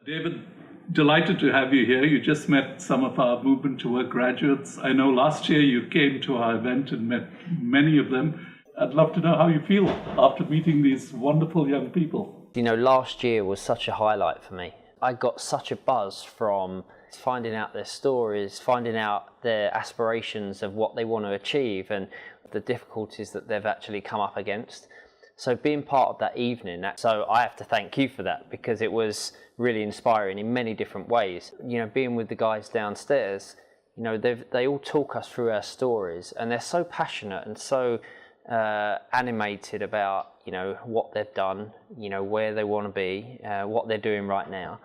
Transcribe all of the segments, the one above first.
David, delighted to have you here. You just met some of our Movement to Work graduates. I know last year you came to our event and met many of them. I'd love to know how you feel after meeting these wonderful young people. You know, last year was such a highlight for me. I got such a buzz from finding out their stories, finding out their aspirations of what they want to achieve and the difficulties that they've actually come up against. So being part of that evening, so I have to thank you for that, because it was really inspiring in many different ways. You know, being with the guys downstairs, you know, they all talk us through our stories, and they're so passionate and so animated about, you know, what they've done, you know, where they want to be, what they're doing right now.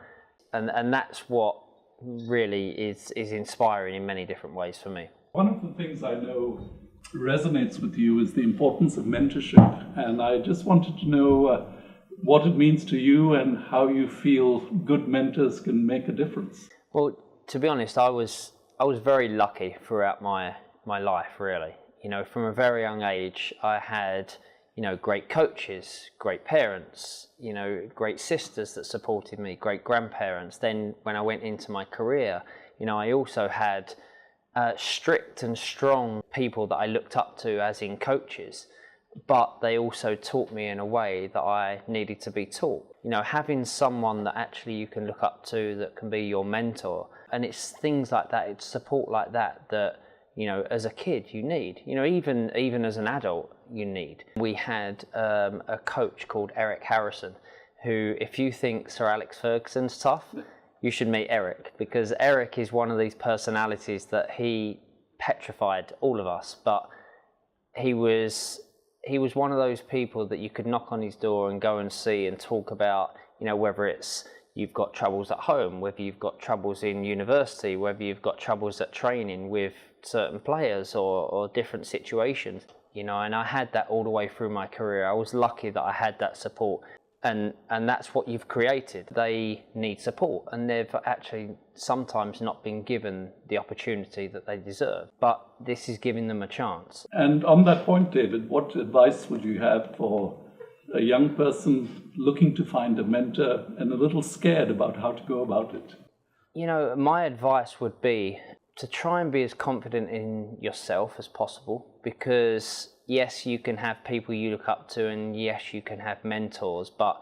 And that's what really is inspiring in many different ways for me. One of the things I know resonates with you is the importance of mentorship, and I just wanted to know what it means to you and how you feel good mentors can make a difference. Well, to be honest, I was very lucky throughout my life, really. You know, from a very young age, I had, you know, great coaches, great parents, you know, great sisters that supported me, great grandparents. Then when I went into my career, you know, I also had strict and strong people that I looked up to as in coaches, but they also taught me in a way that I needed to be taught. You know, having someone that actually you can look up to, that can be your mentor, and it's things like that, it's support like that that, you know, as a kid you need, you know, even as an adult you need. We had a coach called Eric Harrison, who, if you think Sir Alex Ferguson's tough, you should meet Eric, because Eric is one of these personalities that he petrified all of us, but he was one of those people that you could knock on his door and go and see and talk about, you know, whether it's you've got troubles at home, whether you've got troubles in university, whether you've got troubles at training with certain players or different situations, you know, and I had that all the way through my career. I was lucky that I had that support. And that's what you've created. They need support, and they've actually sometimes not been given the opportunity that they deserve. But this is giving them a chance. And on that point, David, what advice would you have for a young person looking to find a mentor and a little scared about how to go about it? You know, my advice would be to try and be as confident in yourself as possible, because yes, you can have people you look up to, and yes, you can have mentors, but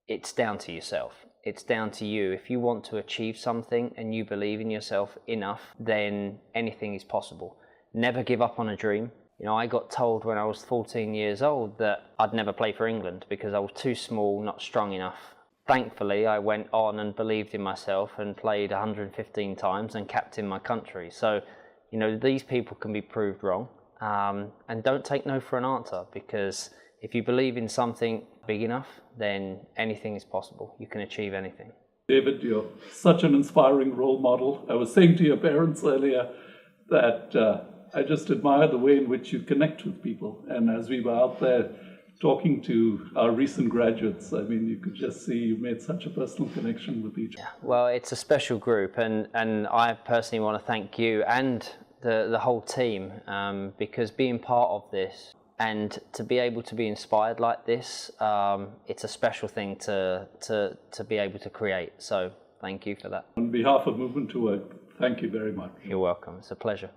it's down to yourself. It's down to you. If you want to achieve something and you believe in yourself enough, then anything is possible. Never give up on a dream. You know, I got told when I was 14 years old that I'd never play for England because I was too small, not strong enough. Thankfully, I went on and believed in myself and played 115 times and captained my country. So, you know, these people can be proved wrong. And don't take no for an answer, because if you believe in something big enough, then anything is possible. You can achieve anything. David, you're such an inspiring role model. I was saying to your parents earlier that I just admire the way in which you connect with people. And as we were out there talking to our recent graduates, I mean, you could just see you made such a personal connection with each other. Well, it's a special group, and I personally want to thank you and the whole team, because being part of this and to be able to be inspired like this, it's a special thing to be able to create. So thank you for that. On behalf of Movement to Work, thank you very much. You're welcome. It's a pleasure.